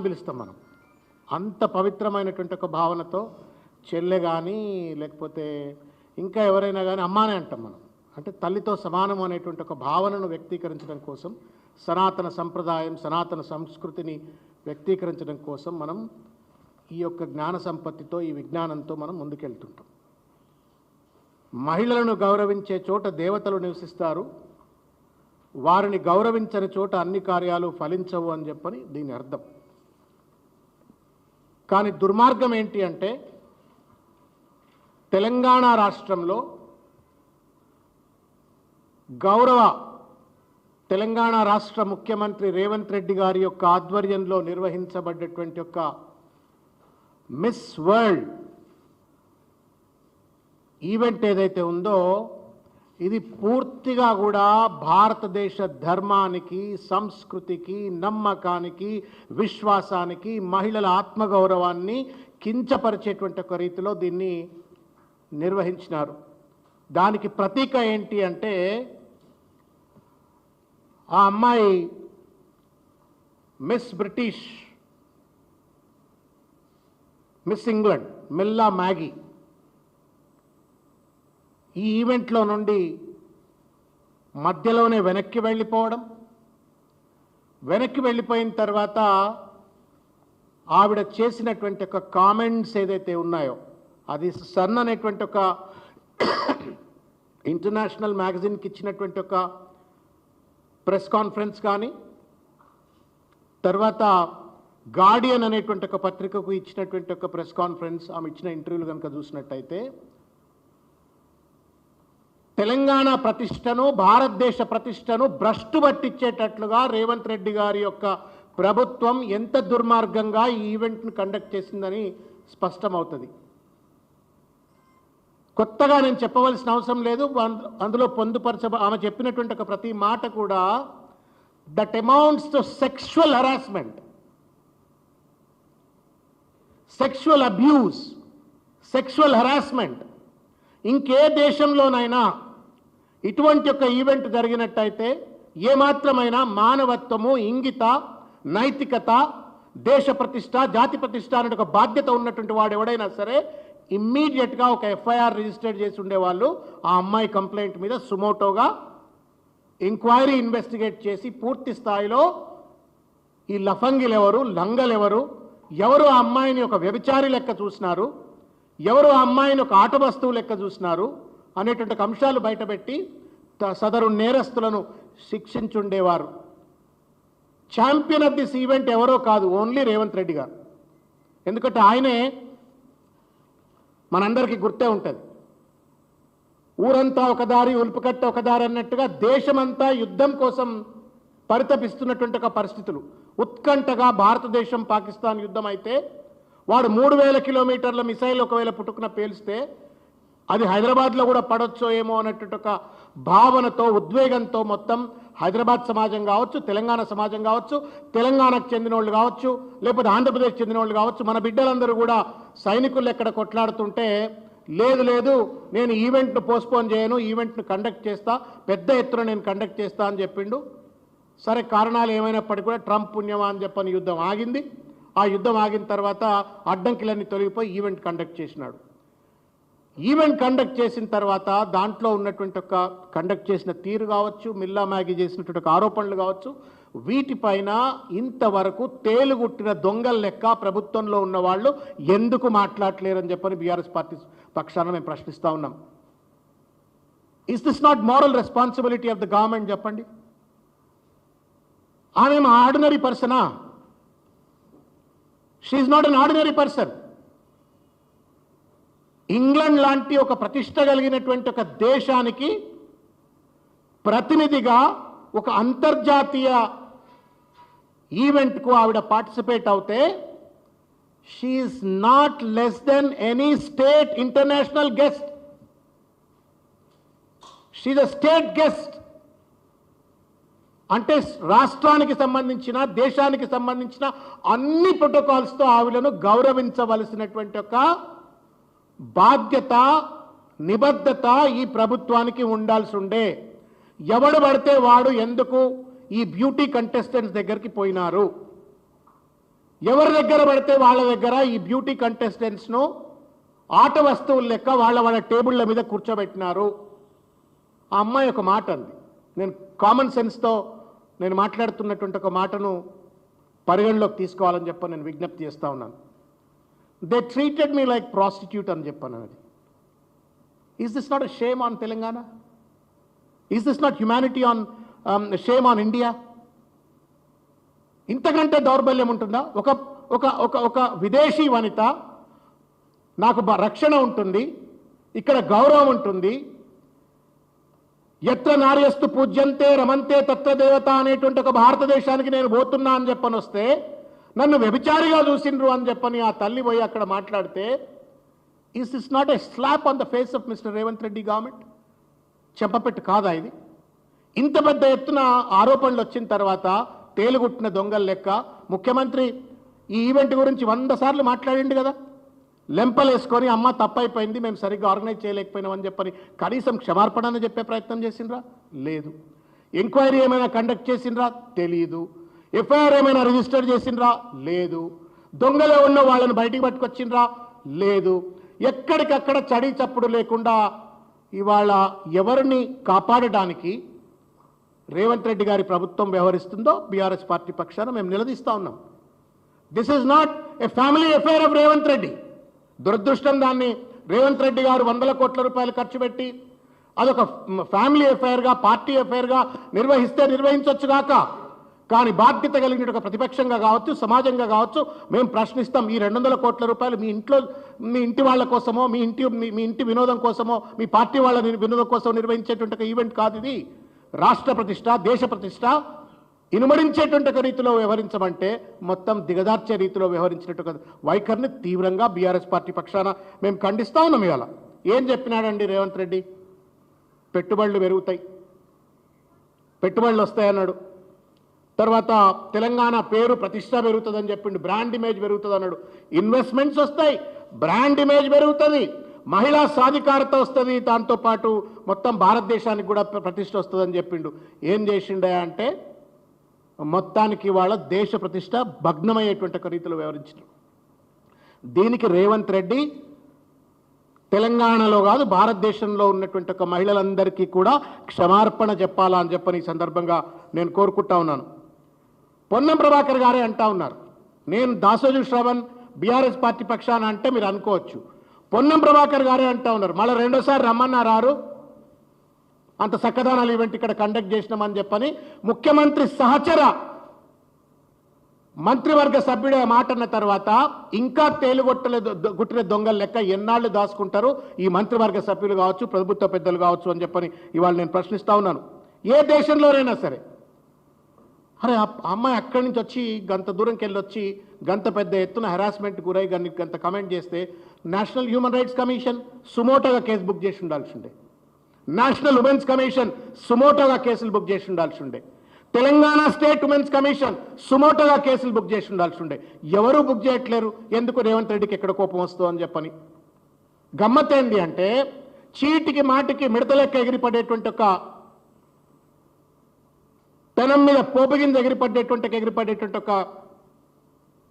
పిలుస్తాం మనం. అంత పవిత్రమైనటువంటి ఒక భావనతో చెల్లె కానీ లేకపోతే ఇంకా ఎవరైనా కానీ అమ్మానే అంటాం మనం. అంటే తల్లితో సమానం అనేటువంటి ఒక భావనను వ్యక్తీకరించడం కోసం, సనాతన సంప్రదాయం సనాతన సంస్కృతిని వ్యక్తీకరించడం కోసం మనం ఈ యొక్క జ్ఞాన సంపత్తితో ఈ విజ్ఞానంతో మనం ముందుకెళ్తుంటాం. మహిళలను గౌరవించే చోట దేవతలు నివసిస్తారు, వారిని గౌరవించని చోట అన్ని కార్యాలు ఫలించవు అని చెప్పని దీని అర్థం. కానీ దుర్మార్గం ఏంటి అంటే తెలంగాణ రాష్ట్రంలో గౌరవ తెలంగాణ రాష్ట్ర ముఖ్యమంత్రి రేవంత్ రెడ్డి గారి యొక్క ఆధ్వర్యంలో నిర్వహించబడ్డటువంటి యొక్క మిస్ వరల్డ్ ఈవెంట్ ఏదైతే ఉందో ఇది పూర్తిగా కూడా భారతదేశ ధర్మానికి, సంస్కృతికి, నమ్మకానికి, విశ్వాసానికి, మహిళల ఆత్మగౌరవాన్ని కించపరిచేటువంటి ఒక రీతిలో దీన్ని నిర్వహించినారు. దానికి ప్రతీక ఏంటి అంటే ఆ అమ్మాయి miss British, miss England మిల్లా Maggi ఈ ఈవెంట్లో నుండి మధ్యలోనే వెనక్కి వెళ్ళిపోయిన తర్వాత ఆవిడ చేసినటువంటి ఒక కామెంట్స్ ఏదైతే ఉన్నాయో అది సన్ అనేటువంటి ఒక ఇంటర్నేషనల్ మ్యాగజైన్కి ఇచ్చినటువంటి ఒక ప్రెస్ కాన్ఫరెన్స్ కానీ, తర్వాత గార్డియన్ అనేటువంటి ఒక పత్రికకు ఇచ్చినటువంటి ఒక ప్రెస్ కాన్ఫరెన్స్, ఆమె ఇచ్చిన ఇంటర్వ్యూలు కనుక చూసినట్టయితే తెలంగాణ ప్రతిష్టను, భారతదేశ ప్రతిష్టను భ్రష్టు పట్టించేటట్లుగా రేవంత్ రెడ్డి గారి యొక్క ప్రభుత్వం ఎంత దుర్మార్గంగా ఈ ఈవెంట్ను కండక్ట్ చేసిందని స్పష్టమవుతుంది. కొత్తగా నేను చెప్పవలసిన అవసరం లేదు. అందులో ఆమె చెప్పినటువంటి ఒక ప్రతి మాట కూడా that amounts to sexual harassment, sexual abuse, sexual harassment. ఇంకే దేశంలోనైనా ఇటువంటి ఒక ఈవెంట్ జరిగినట్టయితే ఏమాత్రమైనా మానవత్వము, ఇంగిత, నైతికత, దేశ ప్రతిష్ట, జాతి ప్రతిష్ట అనే ఒక బాధ్యత ఉన్నటువంటి వాడు ఎవడైనా సరే ఇమ్మీడియట్గా ఒక ఎఫ్ఐఆర్ రిజిస్టర్ చేసి ఉండేవాళ్ళు. ఆ అమ్మాయి కంప్లైంట్ మీద సుమోటోగా ఎంక్వైరీ ఇన్వెస్టిగేట్ చేసి పూర్తి స్థాయిలో ఈ లఫంగిలెవరు, లంగలెవరు, ఎవరు ఆ అమ్మాయిని ఒక వ్యభిచారి లెక్క చూసినారు, ఎవరు ఆ అమ్మాయిని ఒక ఆట వస్తువు లెక్క చూసినారు అనేటువంటి అంశాలు బయటపెట్టి సదరు నేరస్తులను శిక్షించుండేవారు. ఛాంపియన్ ఆఫ్ దిస్ ఈవెంట్ ఎవరో కాదు, ఓన్లీ రేవంత్ రెడ్డి గారు. ఎందుకంటే ఆయనే మనందరికీ గుర్తే ఉంటుంది. ఊరంతా ఒకదారి, ఉల్పుకట్ట ఒకదారి అన్నట్టుగా దేశమంతా యుద్ధం కోసం పరితపిస్తున్నటువంటి ఒక పరిస్థితులు. ఉత్కంఠగా భారతదేశం పాకిస్తాన్ యుద్ధం అయితే వాడు 3000 కిలోమీటర్ల మిసైల్ ఒకవేళ పుట్టుకున పేలిస్తే అది హైదరాబాద్లో కూడా పడొచ్చో ఏమో అన్నట్టు ఒక భావనతో, ఉద్వేగంతో మొత్తం హైదరాబాద్ సమాజం కావచ్చు, తెలంగాణ సమాజం కావచ్చు, తెలంగాణకు చెందిన వాళ్ళు కావచ్చు, లేకపోతే ఆంధ్రప్రదేశ్ చెందిన వాళ్ళు కావచ్చు, మన బిడ్డలందరూ కూడా సైనికులు ఎక్కడ కొట్లాడుతుంటే లేదు నేను ఈవెంట్ను పోస్ట్పోన్ చేయను, ఈవెంట్ను కండక్ట్ చేస్తా, పెద్ద ఎత్తున నేను కండక్ట్ చేస్తా అని చెప్పిండు. సరే, కారణాలు ఏమైనప్పటికీ కూడా ట్రంప్ పుణ్యమా అని చెప్పని యుద్ధం ఆగింది. ఆ యుద్ధం ఆగిన తర్వాత అడ్డంకిలన్నీ తొలగిపోయి ఈవెంట్ కండక్ట్ చేసినాడు. ఈవెంట్ కండక్ట్ చేసిన తర్వాత దాంట్లో ఉన్నటువంటి ఒక కండక్ట్ చేసిన తీరు కావచ్చు, మిల్లా మ్యాగీ చేసినటువంటి ఒక ఆరోపణలు కావచ్చు, వీటిపైన ఇంతవరకు తేలుగుట్టిన దొంగల లెక్క ప్రభుత్వంలో ఉన్న వాళ్ళు ఎందుకు మాట్లాడలేరని చెప్పని బీఆర్ఎస్ పార్టీ పక్షాన మేము ప్రశ్నిస్తూ ఉన్నాం. Is this not moral responsibility of the government? చెప్పండి. ఆమె ఆర్డినరీ పర్సనా? She's not an ordinary person. England లాంటి ఒక ప్రతిష్ట కలిగినటువంటి ఒక దేశానికి ప్రతినిధిగా ఒక అంతర్జాతీయ ఈవెంట్కు ఆవిడ పార్టిసిపేట్ అవుతే she's not less than any state international guest. She's a state guest. అంటే రాష్ట్రానికి సంబంధించిన, దేశానికి సంబంధించిన అన్ని ప్రోటోకాల్స్తో ఆవిడను గౌరవించవలసినటువంటి ఒక బాధ్యత, నిబద్ధత ఈ ప్రభుత్వానికి ఉండాల్సి ఉండే. ఎవడు పడితే వాడు ఎందుకు ఈ బ్యూటీ కంటెస్టెంట్స్ దగ్గరికి పోయినారు? ఎవరి దగ్గర పడితే వాళ్ళ దగ్గర ఈ బ్యూటీ కంటెస్టెంట్స్ను ఆట వస్తువుల లెక్క వాళ్ళ టేబుళ్ల మీద కూర్చోబెట్టినారు. ఆ అమ్మాయి ఒక మాట అంది. నేను కామన్ సెన్స్తో నేను మాట్లాడుతున్నటువంటి ఒక మాటను పరిగణలోకి తీసుకోవాలని చెప్పి నేను విజ్ఞప్తి చేస్తూ ఉన్నాను. They treated me like prostitute అని చెప్పాను. అది is this not a shame on Telangana? Is this not humanity on shame on India? ఇంతకంటే దౌర్బల్యం ఉంటుందా? ఒక ఒక ఒక ఒక విదేశీ వనిత నాకు రక్షణ ఉంటుంది, ఇక్కడ గౌరవం ఉంటుంది, ఎత్ర నార్యస్తు పూజ్యంతే రమంతే తత్వదేవత అనేటువంటి ఒక భారతదేశానికి నేను పోతున్నా అని చెప్పని వస్తే నన్ను వ్యభిచారిగా చూసిండ్రు అని చెప్పని ఆ తల్లి పోయి అక్కడ మాట్లాడితే is this not a slap on the face of mister Revanth Reddy government? చెప్పపెట్టు కాదా ఇది? ఇంత పెద్ద ఎత్తున ఆరోపణలు వచ్చిన తర్వాత తేలుగుట్టిన దొంగల లెక్క ముఖ్యమంత్రి ఈ ఈవెంట్ గురించి 100 సార్లు మాట్లాడిండు కదా. లెంపలేసుకొని అమ్మ తప్పైపోయింది, మేము సరిగ్గా ఆర్గనైజ్ చేయలేకపోయినామని చెప్పని కనీసం క్షమార్పణ చెప్పే ప్రయత్నం చేసిండ్రా? లేదు. ఎంక్వైరీ ఏమైనా కండక్ట్ చేసిండ్రా? తెలీదు. ఎఫ్ఐఆర్ ఏమైనా రిజిస్టర్ చేసిండ్రా? లేదు. దొంగలే ఉన్న వాళ్ళని బయటికి పట్టుకొచ్చిండ్రా? లేదు. ఎక్కడికక్కడ చడి చప్పుడు లేకుండా ఇవాళ ఎవరిని కాపాడడానికి రేవంత్ రెడ్డి గారి ప్రభుత్వం వ్యవహరిస్తుందో బీఆర్ఎస్ పార్టీ పక్షాన మేము నిలదీస్తా ఉన్నాం. This is not a family affair of Revanth Reddy. దురదృష్టం దాన్ని రేవంత్ రెడ్డి గారు 100 కోట్ల రూపాయలు ఖర్చు పెట్టి అదొక ఫ్యామిలీ అఫైర్గా, పార్టీ అఫైర్గా నిర్వహిస్తే నిర్వహించవచ్చు కాక, కానీ బాధ్యత కలిగిన ఒక ప్రతిపక్షంగా కావచ్చు, సమాజంగా కావచ్చు మేము ప్రశ్నిస్తాం. ఈ 200 కోట్ల రూపాయలు మీ ఇంటి వాళ్ళ కోసమో, మీ ఇంటి వినోదం కోసమో, మీ పార్టీ వాళ్ళ వినోదం కోసం నిర్వహించేటువంటి ఈవెంట్ కాదు ఇది. రాష్ట్ర ప్రతిష్ట, దేశ ప్రతిష్ట ఇనుమడించేటువంటి రీతిలో వ్యవహరించమంటే మొత్తం దిగదార్చే రీతిలో వ్యవహరించినట్టు వైఖరిని తీవ్రంగా బీఆర్ఎస్ పార్టీ పక్షాన మేము ఖండిస్తా ఉన్నాం. ఇవాళ ఏం చెప్పినాడండి రేవంత్ రెడ్డి? పెట్టుబడులు పెరుగుతాయి, పెట్టుబడులు వస్తాయన్నాడు. తర్వాత తెలంగాణ పేరు ప్రతిష్ట పెరుగుతుందని చెప్పిండు. బ్రాండ్ ఇమేజ్ పెరుగుతుంది అన్నాడు. ఇన్వెస్ట్మెంట్స్ వస్తాయి, బ్రాండ్ ఇమేజ్ పెరుగుతుంది, మహిళా సాధికారత వస్తుంది, దాంతోపాటు మొత్తం భారతదేశానికి కూడా ప్రతిష్ట వస్తుందని చెప్పిండు. ఏం చేసిండే అంటే మొత్తానికి వాళ్ళ దేశ ప్రతిష్ట భగ్నమయ్యేటువంటి ఒక రీతిలో వ్యవహరించారు. దీనికి రేవంత్ రెడ్డి తెలంగాణలో కాదు భారతదేశంలో ఉన్నటువంటి ఒక మహిళలందరికీ కూడా క్షమార్పణ చెప్పాలా అని చెప్పని ఈ సందర్భంగా నేను కోరుకుంటా ఉన్నాను. పొన్నం ప్రభాకర్ గారే అంటా ఉన్నారు, నేను దాసోజు శ్రవణ్ బీఆర్ఎస్ పార్టీ పక్షాన అంటే మీరు అనుకోవచ్చు. పొన్నం ప్రభాకర్ గారే అంటా ఉన్నారు, మళ్ళీ రెండోసారి రమ్మన్నారు, అంత చక్కదానాలు ఈవెంట్ ఇక్కడ కండక్ట్ చేసినామని చెప్పని ముఖ్యమంత్రి సహచర మంత్రివర్గ సభ్యుడే మాట అన్న తర్వాత ఇంకా గుట్టిన దొంగల లెక్క ఎన్నాళ్ళు దాచుకుంటారు ఈ మంత్రివర్గ సభ్యులు కావచ్చు, ప్రభుత్వ పెద్దలు కావచ్చు అని చెప్పని ఇవాళ నేను ప్రశ్నిస్తా ఉన్నాను. ఏ దేశంలోనైనా సరే అరే అమ్మాయి అక్కడి నుంచి వచ్చి గంత దూరంకి వెళ్ళి వచ్చి గంత పెద్ద ఎత్తున హెరాస్మెంట్ గురై గంత కమెంట్ చేస్తే నేషనల్ హ్యూమన్ రైట్స్ కమిషన్ సుమోటోగా కేసు బుక్ చేసి ఉండాల్సి ఉండే, నేషనల్ ఉమెన్స్ కమిషన్ సుమోటోగా కేసులు బుక్ చేసి ఉండాల్సి ఉండే, తెలంగాణ స్టేట్ ఉమెన్స్ కమిషన్ సుమోటోగా కేసులు బుక్ చేసి ఉండాల్సి ఉండే. ఎవరు బుక్ చేయట్లేరు? ఎందుకు? రేవంత్ రెడ్డికి ఎక్కడ కోపం వస్తుందో అని చెప్పని. గమ్మత్తేంది అంటే చీటికి మాటికి మిడతలెక్క ఎగిరిపడేటువంటి ఒక పెనం మీద పోపుగింజ ఎగిరిపడేటువంటి ఒక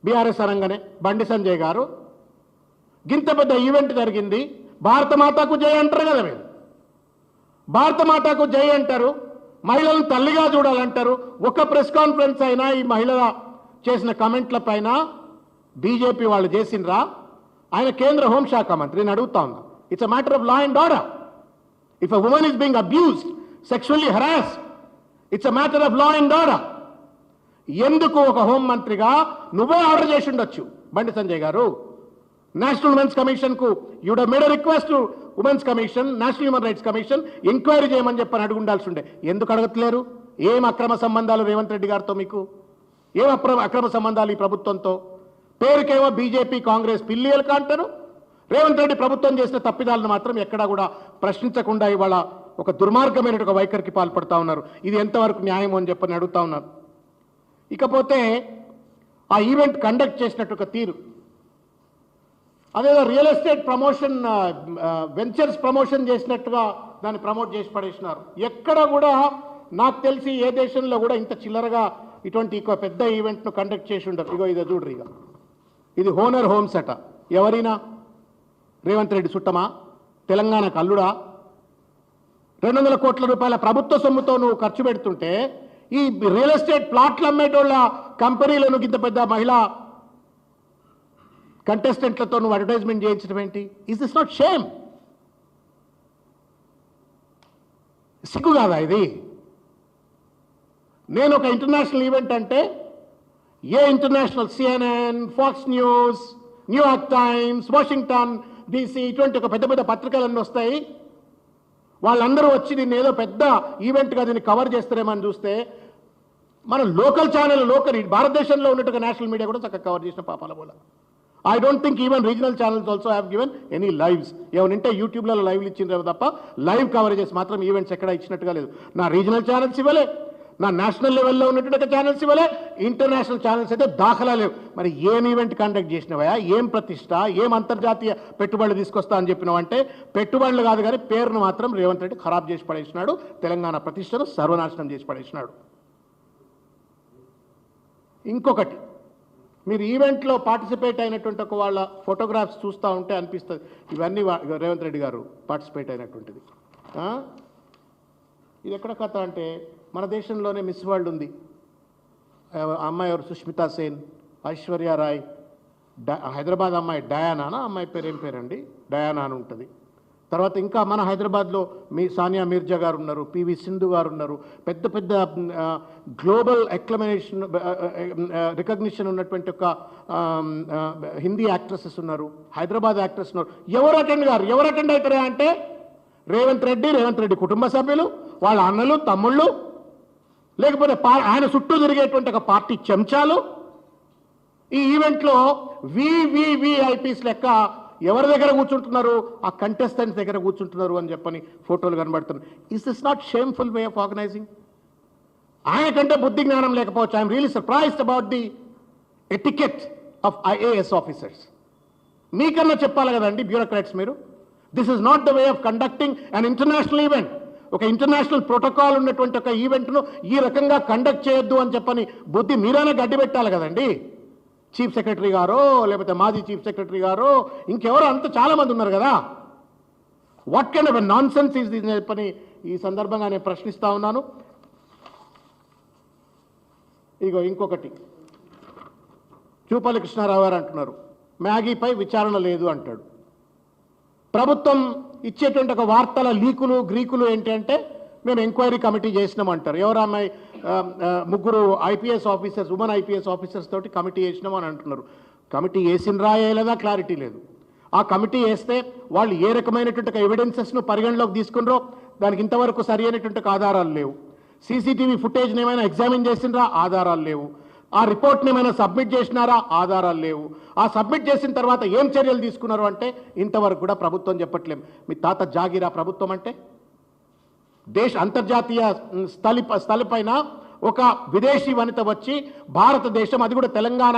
బీఆర్ఎస్ అనగానే బండి సంజయ్ గారు గింత పెద్ద ఈవెంట్ జరిగింది, భారత మాతాకు జై అంటారు కదా మీరు, భారత మాతాకు జై అంటారు, మహిళలను తల్లిగా చూడాలంటారు. ఒక ప్రెస్ కాన్ఫరెన్స్ అయినా ఈ మహిళల చేసిన కమెంట్ల పైన బీజేపీ వాళ్ళు చేసిండ్రా? ఆయన కేంద్ర హోంశాఖ మంత్రి, నేను అడుగుతా ఉన్నా. It's a matter of law and order. If a women is being abused, sexually harassed, it's a matter of law and order. ఎందుకు ఒక హోం మంత్రిగా నువ్వే ఆర్డర్ చేసి ఉండొచ్చు బండి సంజయ్ గారు. నేషనల్ ఉమెన్స్ కమిషన్ కు you'd made a request to women's commission, national human rights commission enquiry చేయమని చెప్పని అడుగుండాల్సి ఉండే. ఎందుకు అడగట్లేరు? ఏం అక్రమ సంబంధాలు రేవంత్ రెడ్డి గారితో? మీకు ఏం అక్రమ సంబంధాలు ఈ ప్రభుత్వంతో? పేరుకేమో బీజేపీ కాంగ్రెస్ పిల్లియలు అంటారు, రేవంత్ రెడ్డి ప్రభుత్వం చేసిన తప్పిదాలను మాత్రం ఎక్కడా కూడా ప్రశ్నించకుండా ఇవాళ ఒక దుర్మార్గమైన ఒక వైఖరికి పాల్పడతా ఉన్నారు. ఇది ఎంతవరకు న్యాయం అని చెప్పని అడుగుతా ఉన్నారు. ఇకపోతే ఆ ఈవెంట్ కండక్ట్ చేసినట్టు ఒక తీరు, అదేదో real estate promotion ventures promotion చేసినట్టుగా దాన్ని ప్రమోట్ చేసి పడేసినారు. ఎక్కడ కూడా నాకు తెలిసి ఏ దేశంలో కూడా ఇంత చిల్లరగా ఇటువంటి పెద్ద ఈవెంట్ను కండక్ట్ చేసి ఉండరు. ఇగో ఇదో చూడ్రు. ఇక ఇది హోనర్ హోమ్స్ అట. ఎవరైనా రేవంత్ రెడ్డి చుట్టమా? తెలంగాణకు అల్లుడా? 200 కోట్ల రూపాయల ప్రభుత్వ సొమ్ముతో నువ్వు ఖర్చు పెడుతుంటే ఈ రియల్ ఎస్టేట్ ప్లాట్లు అమ్మేటోళ్ళ కంపెనీలను ఇంత పెద్ద మహిళా కంటెస్టెంట్లతో నువ్వు అడ్వర్టైజ్మెంట్ చేయించడం ఏంటి? Is this not shame? సిగ్గు కాదా ఇది? నేను ఒక ఇంటర్నేషనల్ ఈవెంట్ అంటే ఏ international CNN, Fox News, New York Times, Washington DC ఇటువంటి ఒక పెద్ద పెద్ద పత్రికలన్నీ వస్తాయి. వాళ్ళందరూ వచ్చి దీన్ని ఏదో పెద్ద ఈవెంట్గా దీన్ని కవర్ చేస్తారేమని చూస్తే మన లోకల్ ఛానల్, భారతదేశంలో ఉన్నట్టుగా నేషనల్ మీడియా కూడా చక్కగా కవర్ చేసిన పాపాల పోల. I don't think even regional channels also have given any lives. ఏమనంటే యూట్యూబ్లలో లైవ్లు ఇచ్చిండ్రు తప్ప లైవ్ కవరేజెస్ మాత్రం ఈవెంట్స్ ఎక్కడ ఇచ్చినట్టుగా లేదు. నా రీజనల్ ఛానల్స్ ఇవ్వలే, నా నేషనల్ లెవెల్లో ఉన్నటువంటి ఛానల్స్ ఇవ్వలే, ఇంటర్నేషనల్ ఛానల్స్ అయితే దాఖలా లేవు. మరి ఏం ఈవెంట్ కండక్ట్ చేసినవా? ఏం ప్రతిష్ట, ఏం అంతర్జాతీయ పెట్టుబడులు తీసుకొస్తా అని చెప్పినావు? అంటే పెట్టుబడులు కాదు కానీ పేరును మాత్రం రేవంత్ రెడ్డి ఖరాబ్ చేసి పడేసినాడు. తెలంగాణ ప్రతిష్టను సర్వనాశనం చేసి పడేసినాడు. ఇంకొకటి, మీరు ఈవెంట్లో పార్టిసిపేట్ అయినటువంటి ఒక వాళ్ళ ఫోటోగ్రాఫ్స్ చూస్తూ ఉంటే అనిపిస్తుంది ఇవన్నీ రేవంత్ రెడ్డి గారు పార్టిసిపేట్ అయినటువంటిది. ఇది ఎక్కడ కథ అంటే మన దేశంలోనే మిస్ వరల్డ్ ఉంది. అమ్మాయి ఎవరు? సుష్మితా సేన్, ఐశ్వర్య రాయ్, హైదరాబాద్ అమ్మాయి డయానా, అమ్మాయి పేరు ఏం పేరండి? డయానా అని ఉంటుంది. తర్వాత ఇంకా మన హైదరాబాద్లో సానియా మీర్జా గారు ఉన్నారు, పివి సింధు గారు ఉన్నారు. పెద్ద పెద్ద గ్లోబల్ రికగ్నిషన్ ఉన్నటువంటి ఒక హిందీ యాక్ట్రెసెస్ ఉన్నారు, హైదరాబాద్ యాక్ట్రెస్ ఉన్నారు. ఎవరు అటెండ్ అవుతారా అంటే రేవంత్ రెడ్డి కుటుంబ సభ్యులు, వాళ్ళ అన్నలు, తమ్ముళ్ళు, లేకపోతే ఆయన చుట్టూ తిరిగేటువంటి ఒక పార్టీ చెంచాలు. ఈ ఈవెంట్లో వివివిఐపీస్ లెక్క ఎవరి దగ్గర కూర్చుంటున్నారు? ఆ కంటెస్టెంట్స్ దగ్గర కూర్చుంటున్నారు అని చెప్పని ఫోటోలు కనబడుతున్నాయి. Is this not shameful way of organizing? ఆయనకంటే బుద్ధి జ్ఞానం లేకపోవచ్చు. I'm really surprised about the etiquette of IAS officers. మీకన్నా చెప్పాలి కదండి బ్యూరోక్రాట్స్ మీరు. This is not the way of conducting an international event. ఒక ఇంటర్నేషనల్ ప్రోటోకాల్ ఉన్నటువంటి ఒక ఈవెంట్ను ఈ రకంగా కండక్ట్ చేయొద్దు అని చెప్పని బుద్ధి మీరైనా గడ్డి పెట్టాలి కదండి. చీఫ్ సెక్రటరీ గారో, లేకపోతే మాజీ చీఫ్ సెక్రటరీ గారో, ఇంకెవరో అంత చాలా మంది ఉన్నారు కదా. What kind of non sense is this చెప్పని ఈ సందర్భంగా నేను ప్రశ్నిస్తా ఉన్నాను. ఇగో ఇంకొకటి, జూపల్లి కృష్ణారావు గారు అంటున్నారు మ్యాగీపై విచారణ లేదు అంటాడు. ప్రభుత్వం ఇచ్చేటువంటి ఒక వార్తల లీకులు గ్రీకులు ఏంటి అంటే మేము ఎంక్వైరీ కమిటీ చేసినామంటారు. ఎవరు అమ్మాయి? 3 IPS officers, women IPS officers తోటి కమిటీ చేసినామని అంటున్నారు. కమిటీ వేసినరా లేదా క్లారిటీ లేదు. ఆ కమిటీ వేస్తే వాళ్ళు ఏ రకమైనటువంటి ఎవిడెన్సెస్ను పరిగణలోకి తీసుకున్నారో దానికి ఇంతవరకు సరి అయినటువంటి ఆధారాలు లేవు. సీసీటీవీ ఫుటేజ్ని ఏమైనా ఎగ్జామిన్ చేసినరా? ఆధారాలు లేవు. ఆ రిపోర్ట్ని ఏమైనా సబ్మిట్ చేసినారా? ఆధారాలు లేవు. ఆ సబ్మిట్ చేసిన తర్వాత ఏం చర్యలు తీసుకున్నారు అంటే ఇంతవరకు కూడా ప్రభుత్వం చెప్పట్లేం. మీ తాత జాగిరా ప్రభుత్వం అంటే? అంతర్జాతీయ స్థలిపైన ఒక విదేశీ వనిత వచ్చి భారతదేశం, అది కూడా తెలంగాణ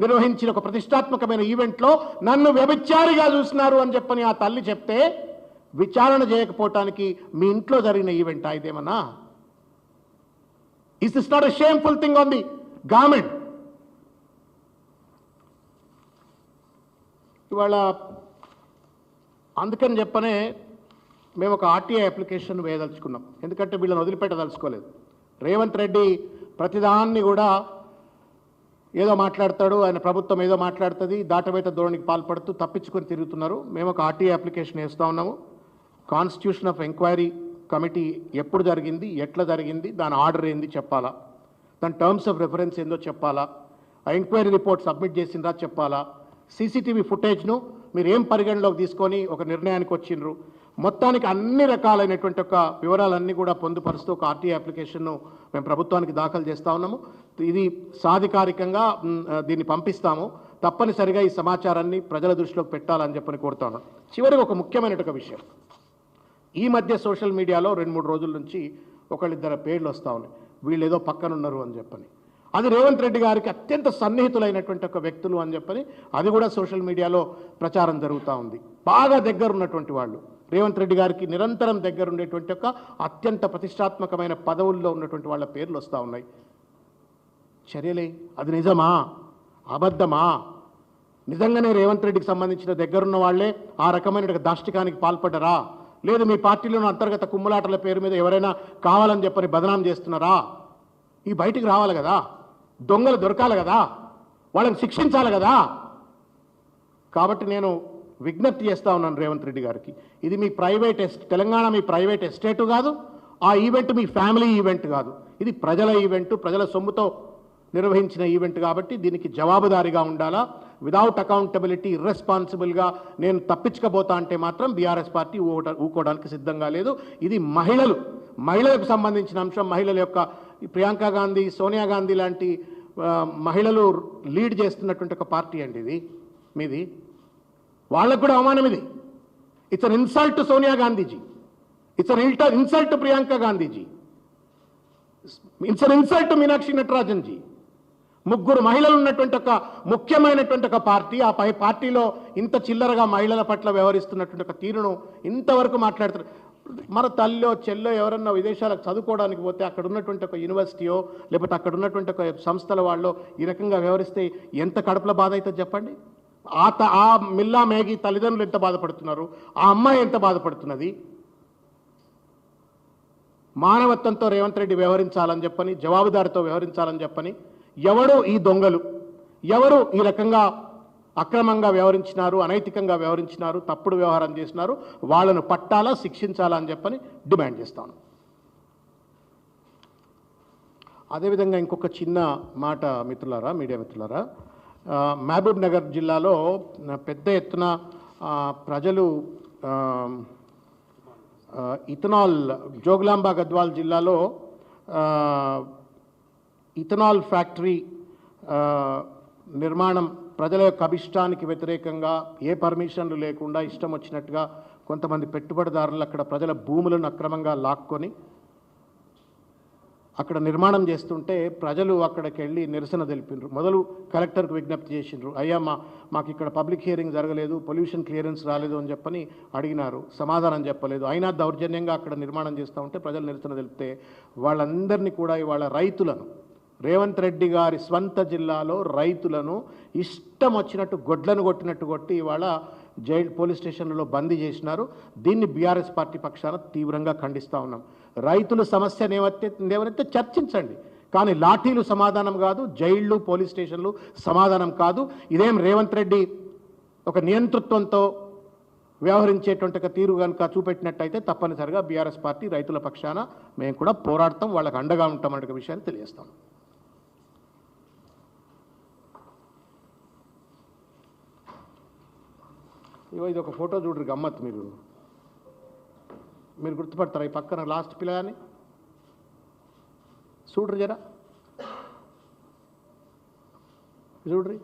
నిర్వహించిన ఒక ప్రతిష్టాత్మకమైన ఈవెంట్లో నన్ను వ్యభిచారిగా చూసినారు అని చెప్పని ఆ తల్లి చెప్తే విచారణ చేయకపోవటానికి మీ ఇంట్లో జరిగిన ఈవెంట్ ఇదేమన్నా? Is this not a shameful thing on the government? ఇవాళ అందుకని చెప్పనే మేము ఒక ఆర్టీఐ అప్లికేషన్ వేయదలుచుకున్నాం. ఎందుకంటే వీళ్ళని వదిలిపెట్టదలుచుకోలేదు. రేవంత్ రెడ్డి ప్రతిదాన్ని కూడా ఏదో మాట్లాడతాడు, ఆయన ప్రభుత్వం ఏదో మాట్లాడుతుంది, దాటవేత ధోరణికి పాల్పడుతూ తప్పించుకొని తిరుగుతున్నారు. మేము ఒక ఆర్టీఐ అప్లికేషన్ వేస్తూ ఉన్నాము. కాన్స్టిట్యూషన్ ఆఫ్ ఎంక్వైరీ కమిటీ ఎప్పుడు జరిగింది, ఎట్లా జరిగింది, దాని ఆర్డర్ ఏంది చెప్పాలా, దాని టర్మ్స్ ఆఫ్ రెఫరెన్స్ ఏందో చెప్పాలా, ఆ ఎంక్వైరీ రిపోర్ట్ సబ్మిట్ చేసిందా చెప్పాలా, సీసీటీవీ ఫుటేజ్ను మీరు ఏం పరిగణలోకి తీసుకొని ఒక నిర్ణయానికి వచ్చిండ్రు, మొత్తానికి అన్ని రకాలైనటువంటి ఒక వివరాలన్నీ కూడా పొందుపరుస్తూ ఒక ఆర్టీఐ అప్లికేషన్ను మేము ప్రభుత్వానికి దాఖలు చేస్తూ ఉన్నాము. ఇది సాధికారికంగా దీన్ని పంపిస్తాము. తప్పనిసరిగా ఈ సమాచారాన్ని ప్రజల దృష్టిలోకి పెట్టాలని చెప్పని కోరుతా ఉన్నాను. చివరికి ఒక ముఖ్యమైన ఒక విషయం, ఈ మధ్య సోషల్ మీడియాలో 2-3 రోజుల నుంచి ఒకళ్ళిద్దరు పేర్లు వస్తూ ఉన్నాయి, వీళ్ళు ఏదో పక్కనున్నారు అని చెప్పని. అది రేవంత్ రెడ్డి గారికి అత్యంత సన్నిహితులైనటువంటి ఒక వ్యక్తులు అని చెప్పని అది కూడా సోషల్ మీడియాలో ప్రచారం జరుగుతూ ఉంది. బాగా దగ్గర ఉన్నటువంటి వాళ్ళు, రేవంత్ రెడ్డి గారికి నిరంతరం దగ్గర ఉండేటువంటి ఒక అత్యంత ప్రతిష్టాత్మకమైన పదవుల్లో ఉన్నటువంటి వాళ్ళ పేర్లు వస్తూ ఉన్నాయి. చర్యలే, అది నిజమా అబద్ధమా? నిజంగానే రేవంత్ రెడ్డికి సంబంధించిన దగ్గరున్న వాళ్ళే ఆ రకమైన దాష్టికానికి పాల్పడ్డరా, లేదు మీ పార్టీలోని అంతర్గత కుమ్ములాటల పేరు మీద ఎవరైనా కావాలని చెప్పని బదనాం చేస్తున్నారా? ఈ బయటికి రావాలి కదా, దొంగలు దొరకాలి కదా, వాళ్ళని శిక్షించాలి కదా. కాబట్టి నేను విజ్ఞప్తి చేస్తా ఉన్నాను రేవంత్ రెడ్డి గారికి, ఇది మీ ప్రైవేట్ తెలంగాణ మీ ప్రైవేట్ ఎస్టేటు కాదు, ఆ ఈవెంట్ మీ ఫ్యామిలీ ఈవెంట్ కాదు, ఇది ప్రజల ఈవెంట్, ప్రజల సొమ్ముతో నిర్వహించిన ఈవెంట్. కాబట్టి దీనికి జవాబుదారీగా ఉండాలా. విదౌట్ అకౌంటబిలిటీ ఇర్రెస్పాన్సిబుల్గా నేను తప్పించకపోతా అంటే మాత్రం బీఆర్ఎస్ పార్టీ ఊకోవడానికి సిద్ధంగా లేదు. ఇది మహిళలకు సంబంధించిన అంశం. మహిళల యొక్క ప్రియాంక గాంధీ, సోనియా గాంధీ లాంటి మహిళలు లీడ్ చేస్తున్నటువంటి ఒక పార్టీ అండి ఇది మీది. వాళ్ళకు కూడా అవమానం ఇది. It's an insult to Sonia Gandhiji, it's an insult to Priyanka Gandhiji, it's an insult to Meenakshi Natarajan ji. ముగ్గురు మహిళలు ఉన్నటువంటి ఒక ముఖ్యమైనటువంటి ఒక పార్టీ, ఆ పార్టీలో ఇంత చిల్లరగా మహిళల పట్ల వ్యవహరిస్తున్నటువంటి ఒక తీరును ఇంతవరకు మాట్లాడుతున్నారు. మన తల్లో చెల్లో ఎవరన్నా విదేశాలకు చదువుకోవడానికి పోతే అక్కడ ఉన్నటువంటి ఒక యూనివర్సిటీయో లేకపోతే అక్కడ ఉన్నటువంటి ఒక సంస్థల వాళ్ళు ఈ రకంగా వ్యవహరిస్తే ఎంత కడుపుల బాధ అవుతుంది చెప్పండి. ఆ మిల్లా మేఘీ తల్లిదండ్రులు ఎంత బాధపడుతున్నారు, ఆ అమ్మాయి ఎంత బాధపడుతున్నది. మానవత్వంతో రేవంత్ రెడ్డి వ్యవహరించాలని చెప్పని, జవాబుదారితో వ్యవహరించాలని చెప్పని, ఎవరు ఈ దొంగలు, ఎవరు ఈ రకంగా అక్రమంగా వ్యవహరించినారు, అనైతికంగా వ్యవహరించినారు, తప్పుడు వ్యవహారం చేసినారు, వాళ్ళను పట్టాలా, శిక్షించాలా అని చెప్పని డిమాండ్ చేస్తాను. అదేవిధంగా ఇంకొక చిన్న మాట మిత్రులారా, మీడియా మిత్రులారా, మహబూబ్ నగర్ జిల్లాలో పెద్ద ఎత్తున ప్రజలు ఇథనాల్, జోగులాంబ గద్వాల్ జిల్లాలో ఇథనాల్ ఫ్యాక్టరీ నిర్మాణం ప్రజల యొక్క అభిష్టానికి వ్యతిరేకంగా ఏ పర్మిషన్లు లేకుండా ఇష్టం వచ్చినట్టుగా కొంతమంది పెట్టుబడిదారులు అక్కడ ప్రజల భూములను అక్రమంగా లాక్కొని అక్కడ నిర్మాణం చేస్తుంటే ప్రజలు అక్కడికి వెళ్ళి నిరసన తెలిపినారు. మొదలు కలెక్టర్కు విజ్ఞప్తి చేసిండ్రు, అయ్యా మాకు ఇక్కడ పబ్లిక్ హియరింగ్ జరగలేదు, పొల్యూషన్ క్లియరెన్స్ రాలేదు అని చెప్పని అడిగినారు, సమాధానం చెప్పలేదు. అయినా దౌర్జన్యంగా అక్కడ నిర్మాణం చేస్తూ ఉంటే ప్రజలు నిరసన తెలిపితే వాళ్ళందరినీ కూడా ఇవాళ రైతులను, రేవంత్ రెడ్డి గారి స్వంత జిల్లాలో రైతులను ఇష్టం వచ్చినట్టు గొడ్లను కొట్టినట్టు కొట్టి ఇవాళ పోలీస్ స్టేషన్లలో బందీ చేసినారు. దీన్ని బీఆర్ఎస్ పార్టీ పక్షాన తీవ్రంగా ఖండిస్తూ ఉన్నాం. రైతుల సమస్యను ఏవైతే చర్చించండి, కానీ లాఠీలు సమాధానం కాదు, జైళ్ళు పోలీస్ స్టేషన్లు సమాధానం కాదు. ఇదేం రేవంత్ రెడ్డి ఒక నియంతృత్వంతో వ్యవహరించేటువంటి ఒక తీరు కనుక చూపెట్టినట్టయితే తప్పనిసరిగా బీఆర్ఎస్ పార్టీ రైతుల పక్షాన మేము కూడా పోరాడతాం, వాళ్ళకి అండగా ఉంటామనే విషయాన్ని తెలియజేస్తాం. ఇది ఒక ఫోటో చూడరు, గమ్మత్. మీరు గుర్తుపడతారా? ఈ పక్కన లాస్ట్ పిల్లగాని చూడరు, జరా చూడ్రి.